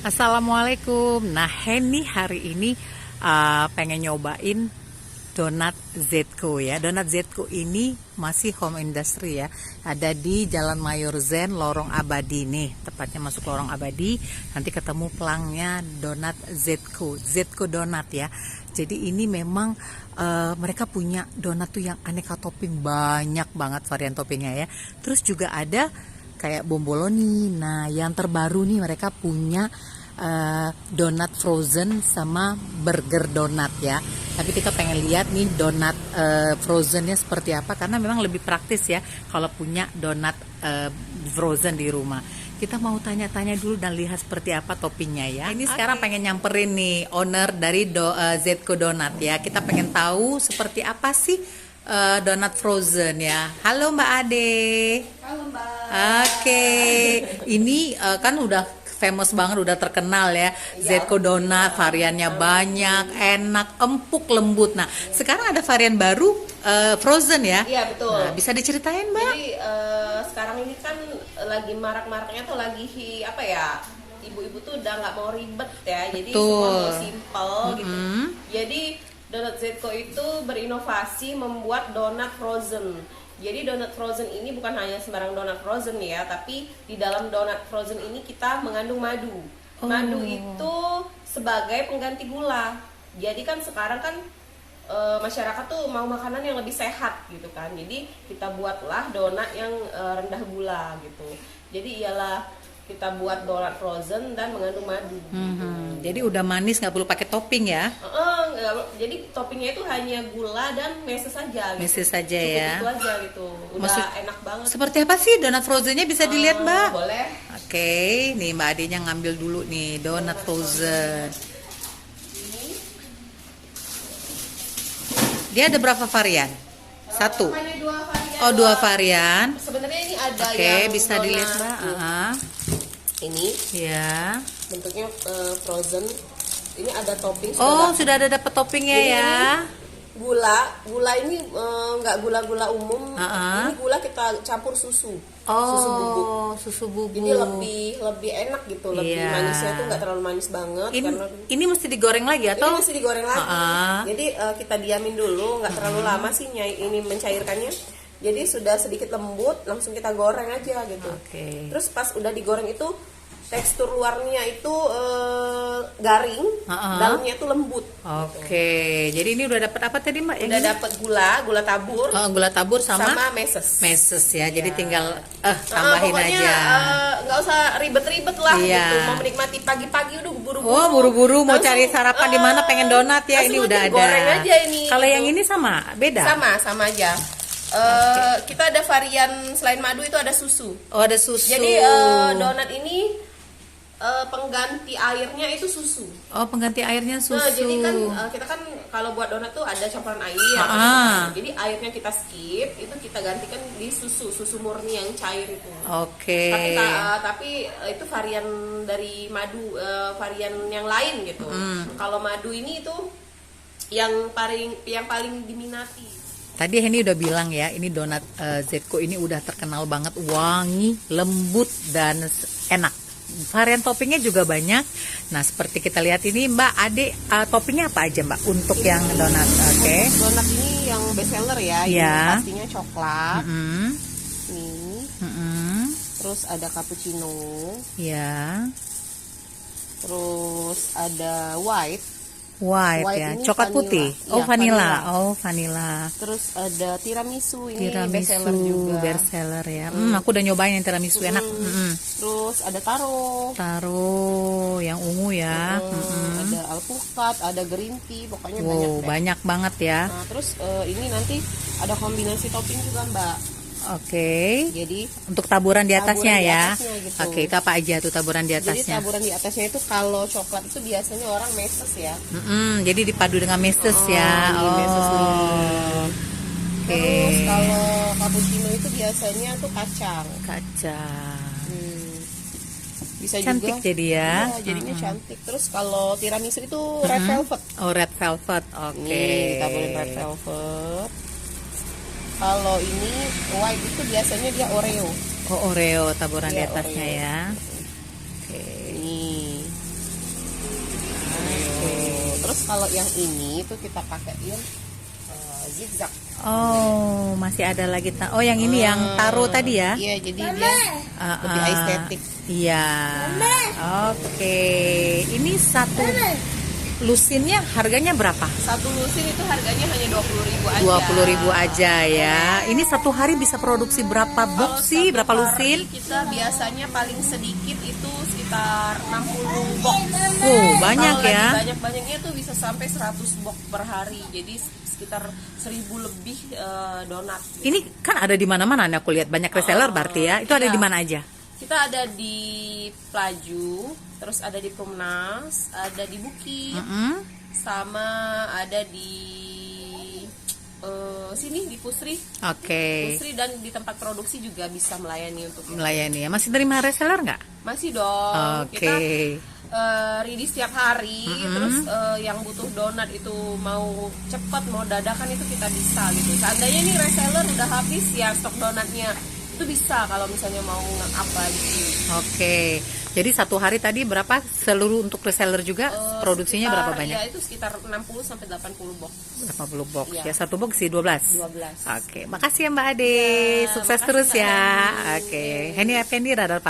Assalamualaikum. Nah, Henny hari ini pengen nyobain donat Zetko ya. Donat Zetko ini masih home industry ya. Ada di Jalan Mayor Zen, Lorong Abadi nih. Tepatnya masuk Lorong Abadi. Nanti ketemu pelangnya donat Zetko. Zetko donat ya. Jadi ini memang mereka punya donat tuh yang aneka topping, banyak banget varian toppingnya ya. Terus juga ada kayak bomboloni. Nah, yang terbaru nih mereka punya donat frozen sama burger donat ya. Tapi kita pengen lihat nih donat frozennya seperti apa, karena memang lebih praktis ya kalau punya donat frozen di rumah. Kita mau tanya-tanya dulu dan lihat seperti apa toppingnya ya. Ini sekarang pengen nyamperin nih owner dari Zetko Donat ya. Kita pengen tahu seperti apa sih donat frozen ya. Halo Mbak Ade. Halo Mbak. Oke, ini kan udah famous banget, udah terkenal ya. Zetko Donat, variannya banyak, enak, empuk, lembut. Nah, sekarang ada varian baru frozen ya. Iya betul. Nah, bisa diceritain Mbak? Jadi sekarang ini kan lagi marak-maraknya tuh lagi apa ya? Ibu-ibu tuh udah nggak mau ribet ya. Jadi semua mau simple gitu. Jadi donat Zetko itu berinovasi membuat donat frozen. Jadi donat frozen ini bukan hanya sembarang donat frozen ya, tapi di dalam donat frozen ini kita mengandung madu. Madu itu sebagai pengganti gula. Jadi kan sekarang kan masyarakat tuh mau makanan yang lebih sehat gitu kan. Jadi kita buatlah donat yang rendah gula gitu. Jadi ialah kita buat donat frozen dan mengandung madu. Jadi udah manis, nggak perlu pakai topping ya? Jadi toppingnya itu hanya gula dan meses saja. Meses saja Cukup ya. itu aja gitu. Udah enak banget. Seperti apa sih donat frozennya, bisa dilihat Mbak? Boleh. Oke, nih Mbak Adenya ngambil dulu nih donat frozen. Dia ada berapa varian? Satu. Hanya dua varian. Oh, dua varian. Sebenarnya ini ada Oke, yang bisa donat dilihat Mbak. Ini Ya. bentuknya frozen. Ini ada topping. Oh, sudah ada dapat toppingnya Jadi ya. Gula ini nggak gula-gula umum. Ini gula kita campur susu. Susu bubuk. Susu bubuk. Jadi lebih enak gitu, lebih manisnya tuh nggak terlalu manis banget. Ini mesti digoreng lagi atau? Ini mesti digoreng lagi. Jadi kita diamin dulu, nggak terlalu lama sih ini mencairkannya. Jadi sudah sedikit lembut, langsung kita goreng aja gitu. Terus pas udah digoreng itu tekstur luarnya itu garing, dalamnya itu lembut. Jadi ini udah dapat apa tadi Mbak? Udah dapat gula tabur. Gula tabur sama meses. Meses ya. Jadi tinggal tambahin pokoknya, aja. Nggak usah ribet-ribet lah gitu. Mau menikmati pagi-pagi udah buru-buru. Oh, buru-buru mau cari sarapan di mana, pengen donat ya, ini udah ada. Goreng aja ini. Kalau yang ini sama, beda? Sama aja. Kita ada varian selain madu itu ada susu. Oh, ada susu. Jadi donat ini pengganti airnya itu susu. Oh, pengganti airnya susu. Nah, jadi kan kita kan kalau buat donat tuh ada campuran air. Jadi airnya kita skip, itu kita gantikan di susu murni yang cair itu. Tapi itu varian dari madu, varian yang lain gitu. Kalau madu ini itu yang paling diminati. Tadi Henny udah bilang ya, ini donat Zetko ini udah terkenal banget, wangi, lembut, dan enak. Varian toppingnya juga banyak. Nah, seperti kita lihat ini Mbak Ade, toppingnya apa aja Mbak untuk yang donat? Donat ini yang best seller ya. Ini pastinya coklat. Terus ada cappuccino. Terus ada white ya, coklat putih. Vanilla. Vanilla. Terus ada tiramisu, ini best seller juga. Best seller ya. Aku udah nyobain yang tiramisu, enak. Terus ada taro yang ungu ya. Ada alpukat, ada green tea, pokoknya banyak banget ya. Nah, terus ini nanti ada kombinasi topping juga Mbak. Jadi untuk taburan di atasnya ya. Gitu. Itu apa aja tuh taburan di atasnya? Jadi taburan di atasnya itu kalau coklat itu biasanya orang meses ya. Jadi dipadu dengan meses ya. Terus kalau cappuccino itu biasanya tuh kacang. Bisa cantik juga. Jadi ya. Jadinya cantik. Terus kalau tiramisu itu red velvet. Oh, red velvet. Nih, taburin red velvet. Kalau ini white itu biasanya dia Oreo. Oh, Oreo taburan di atasnya Oreo. Ya. Nih. Kalau yang ini tuh kita pakein zigzag. Oh, masih ada lagi. Oh, yang ini yang taro tadi ya? Iya, jadi dia lebih estetik. Iya. Oke. Ini satu lusinnya harganya berapa? Satu lusin itu harganya hanya 20.000 aja. 20.000 aja ya. Ini satu hari bisa produksi berapa box sih? Berapa lusin? Kita biasanya paling sedikit itu sekitar 60 box. Banyak Kalau ya. lagi banyak-banyaknya tuh bisa sampai 100 box per hari. Jadi sekitar 1.000 lebih donat. Ini kan ada di mana-mana. Aku lihat banyak reseller berarti ya. Itu ada di mana aja? Kita ada di Pelaju, terus ada di Perumnas, ada di Bukit, sama ada di sini di Pusri. Oke. Pusri dan di tempat produksi juga bisa melayani untuk itu. Melayani ya. Masih terima reseller nggak? Masih dong. Oke. Kita ready setiap hari. Terus yang butuh donat itu mau cepat, mau dadakan itu kita bisa gitu. Seandainya nih reseller udah habis ya stok donatnya, itu bisa kalau misalnya mau nge-up lagi. Oke. Jadi satu hari tadi berapa seluruh untuk reseller juga produksinya berapa banyak? Ya itu sekitar 60 sampai 80 box. 80 box. Ya. Ya satu box sih 12. 12. Oke, makasih ya Mbak Ade. Sukses makasih terus Mbak ya. Ade. Oke. Heni Effendi Radar